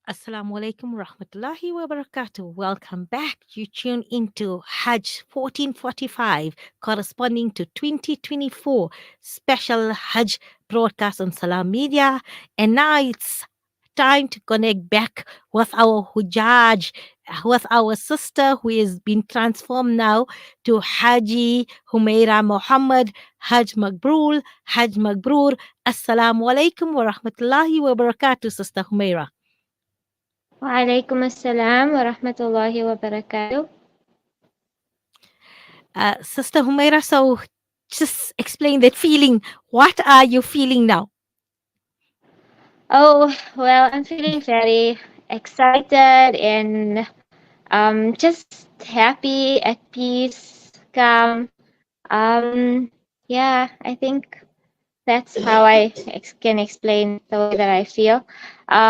Assalamu alaikum rahmatullahi wa barakatuh. Welcome back. You tune into Hajj 1445, corresponding to 2024 special Hajj broadcast on Salam Media. And now it's time to connect back with our Hujjaj, with our sister who has been transformed now to Haji Humaira Mohammed. Hajj Mabrur, Hajj Mabrur. Assalamu alaikum wa rahmatullahi wa barakatuh, Sister Humaira. وعليكم السلام ورحمة الله وبركاته. Sister Humaira, so just explain that feeling. What are you feeling now? Oh, well, I'm feeling very excited and just happy, at peace, calm. Yeah, I think that's how I can explain the way that I feel.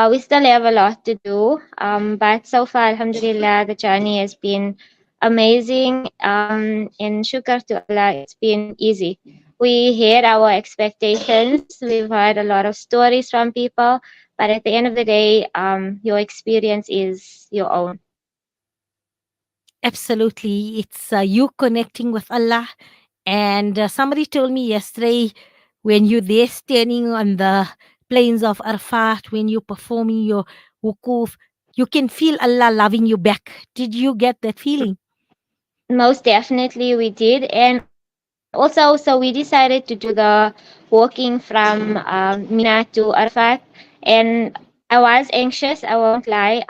We still have a lot to do, but so far, Alhamdulillah, the journey has been amazing. And shukr to Allah, it's been easy. We had our expectations. We've heard a lot of stories from people, but at the end of the day, your experience is your own. Absolutely. It's you connecting with Allah. And somebody told me yesterday when you're there standing on the plains of Arafat, when you're performing your wukuf, you can feel Allah loving you back. Did you get that feeling? Most definitely, we did, and also, so we decided to do the walking from Mina to Arafat, and I was anxious. I won't lie.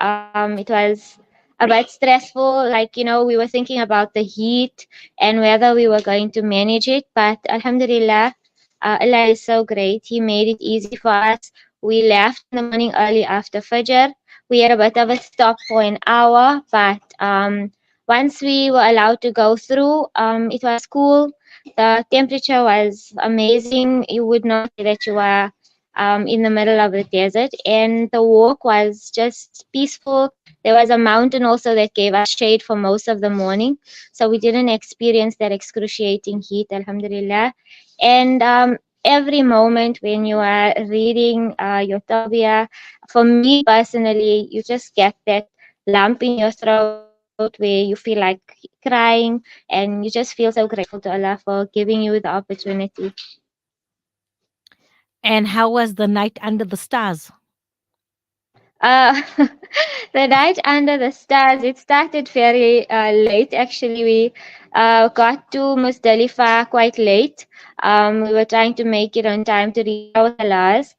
It was a bit stressful. Like we were thinking about the heat and whether we were going to manage it. But Alhamdulillah, Allah is so great. He made it easy for us. We left in the morning early after Fajr. We had a bit of a stop for an hour, but once we were allowed to go through, it was cool. The temperature was amazing. You would not say that you were in the middle of the desert, and the walk was just peaceful. There was a mountain also that gave us shade for most of the morning, so we didn't experience that excruciating heat, alhamdulillah. And every moment when you are reading your tarbiyah, for me personally, you just get that lump in your throat where you feel like crying, and you just feel so grateful to Allah for giving you the opportunity. And how was the night under the stars? Uh, the night under the stars, it started very late. Actually, we got to Musdalifa quite late. We were trying to make it on time to reach our salars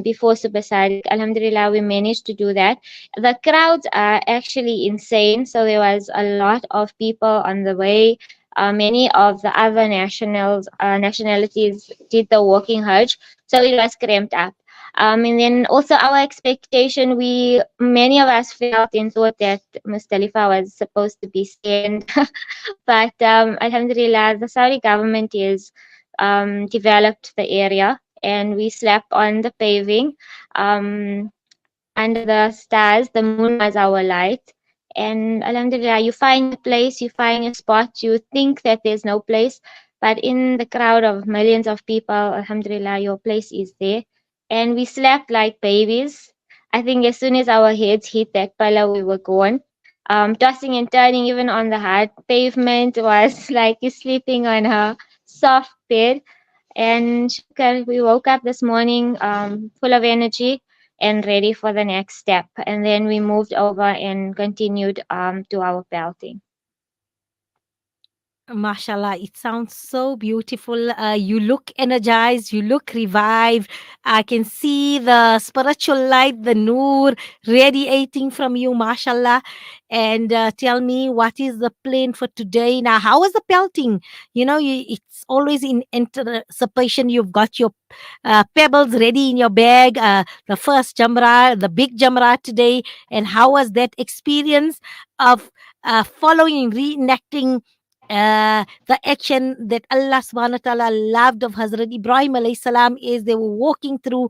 before Super Sadiq. Alhamdulillah, we managed to do that. The crowds are actually insane. So there was a lot of people on the way. Many of the other nationalities did the walking Hajj, so it was cramped up. And then also our expectation, many of us felt and thought that Mustalifa was supposed to be sand, but Alhamdulillah, the Saudi government is developed the area, and we slept on the paving um, under the stars. The moon was our light, and Alhamdulillah, you find a place, you find a spot, you think that there's no place, but in the crowd of millions of people, Alhamdulillah, your place is there. And we slept like babies. I think as soon as our heads hit that pillow, we were gone. Tossing and turning even on the hard pavement was like you sleeping on a soft bed. And shukr, we woke up this morning full of energy and ready for the next step. And then we moved over and continued to our belting. Mashallah, it sounds so beautiful. You look energized, you look revived. I can see the spiritual light, the noor radiating from you, mashallah. And tell me, what is the plan for today? Now, how was the pelting? It's always in anticipation. You've got your pebbles ready in your bag, the first jamra, the big jamra today. And how was that experience of following, reenacting? The action that Allah subhanahu wa ta'ala loved of Hazrat Ibrahim alayhi salam is they were walking through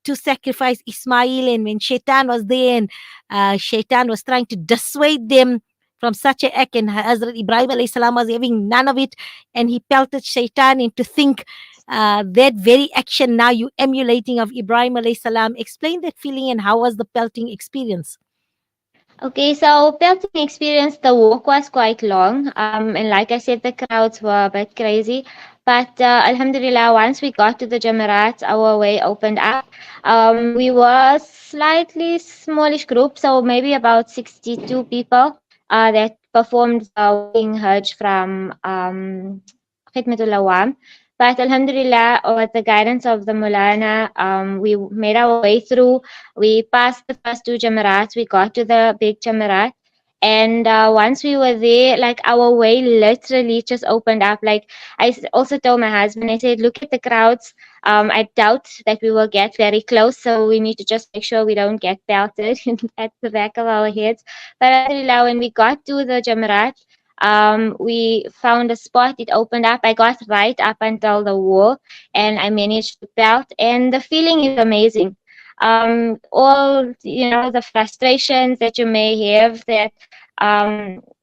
to sacrifice Ismail, and when Shaitan was there and Shaitan was trying to dissuade them from such an act, and Hazrat Ibrahim alayhi salam was having none of it, and he pelted Shaitan into think that very action now you emulating of Ibrahim alayhi salam. Explain that feeling and how was the pelting experience? Okay, so pelting experience, the walk was quite long. And like I said, the crowds were a bit crazy. But Alhamdulillah, once we got to the Jamarat, our way opened up. We were slightly smallish group, so maybe about 62 people that performed the walking Hajj from Khidmatul Awam. But Alhamdulillah, with the guidance of the Mulana, we made our way through. We passed the first two Jamarats, we got to the big Jamarat. And once we were there, like our way literally just opened up. Like also told my husband, I said, look at the crowds. I doubt that we will get very close, so we need to just make sure we don't get pelted at the back of our heads. But Alhamdulillah, when we got to the Jamarat, we found a spot, it opened up. I got right up until the wall and I managed to pelt, and the feeling is amazing. All the frustrations that you may have, that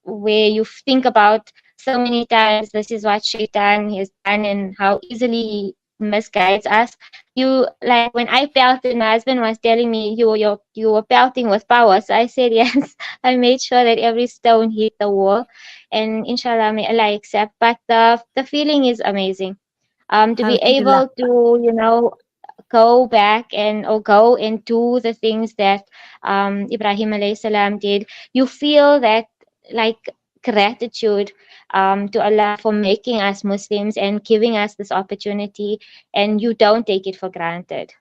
where you think about so many times this is what Shaitan has done and how easily he misguides us. You, like when I pelted, my husband was telling me you were pelting with power. So I said yes. I made sure that every stone hit the wall, and inshallah may Allah accept. But the feeling is amazing. To be Alhamdulillah. able to go back and or go and do the things that Ibrahim alayhi salam did, you feel that like gratitude to Allah for making us Muslims and giving us this opportunity, and you don't take it for granted.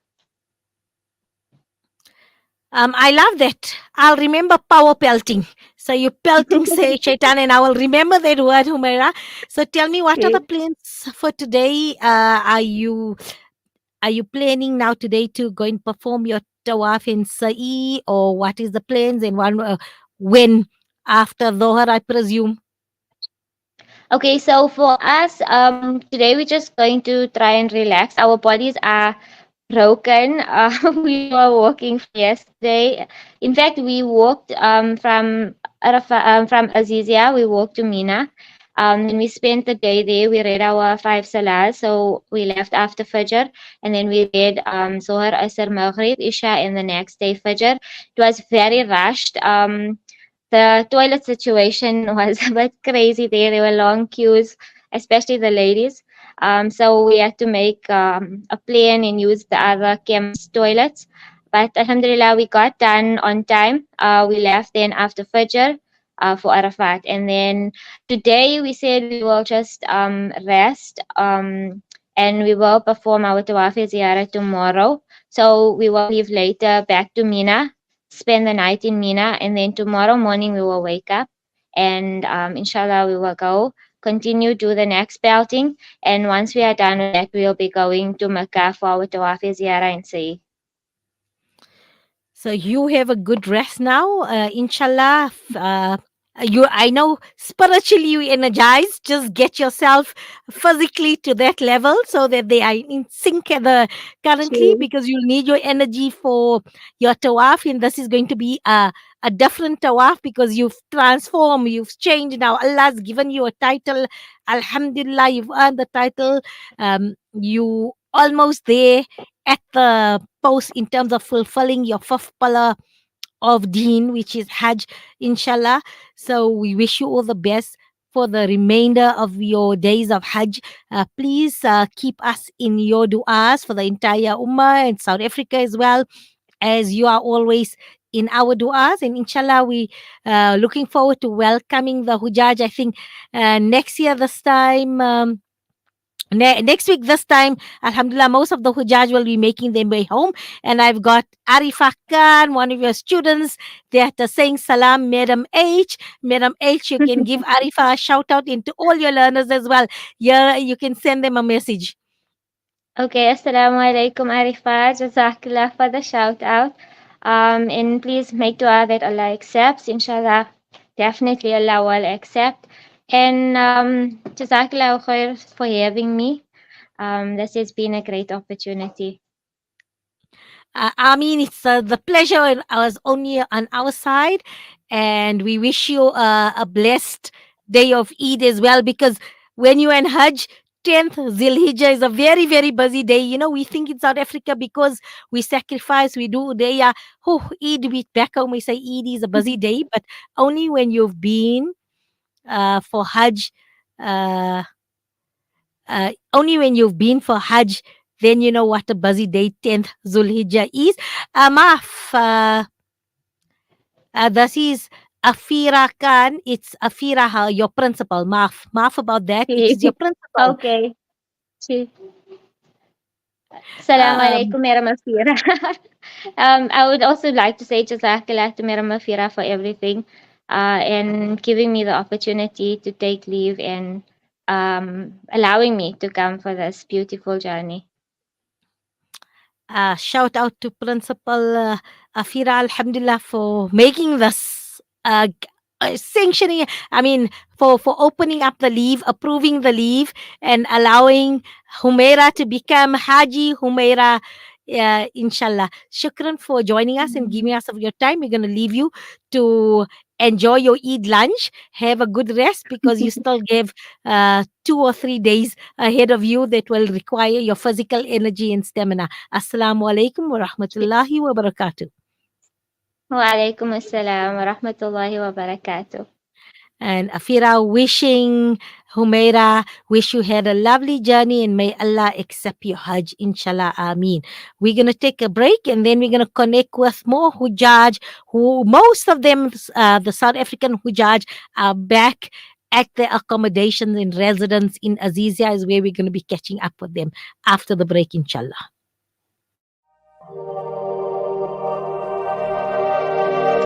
I love that. I'll remember power pelting. So you pelting say shaitan, and I will remember that word, Humaira. So tell me, what are the Yes. plans for today? Are you planning now today to go and perform your tawaf in Sa'i, or what is the plans, and when after Zohar, I presume? Okay, so for us, today we're just going to try and relax. Our bodies are broken. We were walking yesterday. In fact, we walked from Arafat, from Azizia. We walked to Mina. And we spent the day there. We read our five salahs. So we left after Fajr, and then we read Zohar, Asr, Maghrib, Isha, and the next day Fajr. It was very rushed. The toilet situation was a bit crazy there. There were long queues, especially the ladies. So we had to make a plan and use the other camp's toilets. But Alhamdulillah, we got done on time. We left then after Fajr for Arafat. And then today we said we will just rest, and we will perform our Tawaf Ziyarah tomorrow. So we will leave later back to Mina, spend the night in Mina, and then tomorrow morning we will wake up, and inshallah we will go continue do the next belting, and once we are done with that, we'll be going to Mecca for our Tawaf Ziyarah and say. So you have a good rest now, inshallah. I know spiritually you energized. Just get yourself physically to that level so that they are in sync at the currently, True. because you'll need your energy for your tawaf, and this is going to be a different tawaf because you've transformed, you've changed. Now Allah's given you a title. Alhamdulillah, you've earned the title. You almost there at the post in terms of fulfilling your fifth pillar of Deen, which is Hajj, inshallah. So we wish you all the best for the remainder of your days of Hajj. Please keep us in your du'as for the entire Ummah and South Africa as well, as you are always in our du'as. And inshallah, we looking forward to welcoming the Hujjaj. I think next year, this time. Next week, this time, Alhamdulillah, most of the Hujjaj will be making their way home. And I've got Arifah Khan, one of your students, that are saying salam, Madam H. Madam H, you can give Arifah a shout out into all your learners as well. Yeah, you can send them a message. Okay, Assalamu alaikum Arifat. Jazakallah for the shout out. And please make dua that Allah accepts. Inshallah, definitely Allah will accept. And Jazakallah khair for having me. This has been a great opportunity. I mean, it's the pleasure was only on our side, and we wish you a blessed day of Eid as well. Because when you in Hajj, 10th Zilhijjah is a very, very busy day. We think in South Africa because we sacrifice, we do Udaya. Oh, Eid, we back home, we say Eid is a busy day, but only when you've been for Hajj, uh, only when you've been for Hajj, then you know what a busy day 10th Zulhijjah is. Maaf, this is Afira Khan. It's Afira, your principal. Maaf about that. It is your principal. Okay. Chi- Assalamu Um, alaikum, Mera Mafira. I would also like to say Jazakallah to Mera Mafira for everything and giving me the opportunity to take leave and allowing me to come for this beautiful journey. Shout out to Principal Afira, Alhamdulillah, for making this sanctioning. I mean, for opening up the leave, approving the leave, and allowing Humaira to become Haji Humaira. Inshallah. Shukran for joining us and giving us of your time. We're going to leave you to enjoy your Eid lunch. Have a good rest because you still have 2 or 3 days ahead of you that will require your physical energy and stamina. Assalamu alaikum wa rahmatullahi wa barakatuh. Wa alaikum assalam wa rahmatullahi wa barakatuh. And Afira, wishing Humaira, wish you had a lovely journey and may Allah accept your Hajj, inshallah, Ameen. We're going to take a break and then we're going to connect with more Hujjaj, who most of them, the South African Hujjaj, are back at their accommodations and residence in Azizia, is where we're going to be catching up with them after the break, inshallah.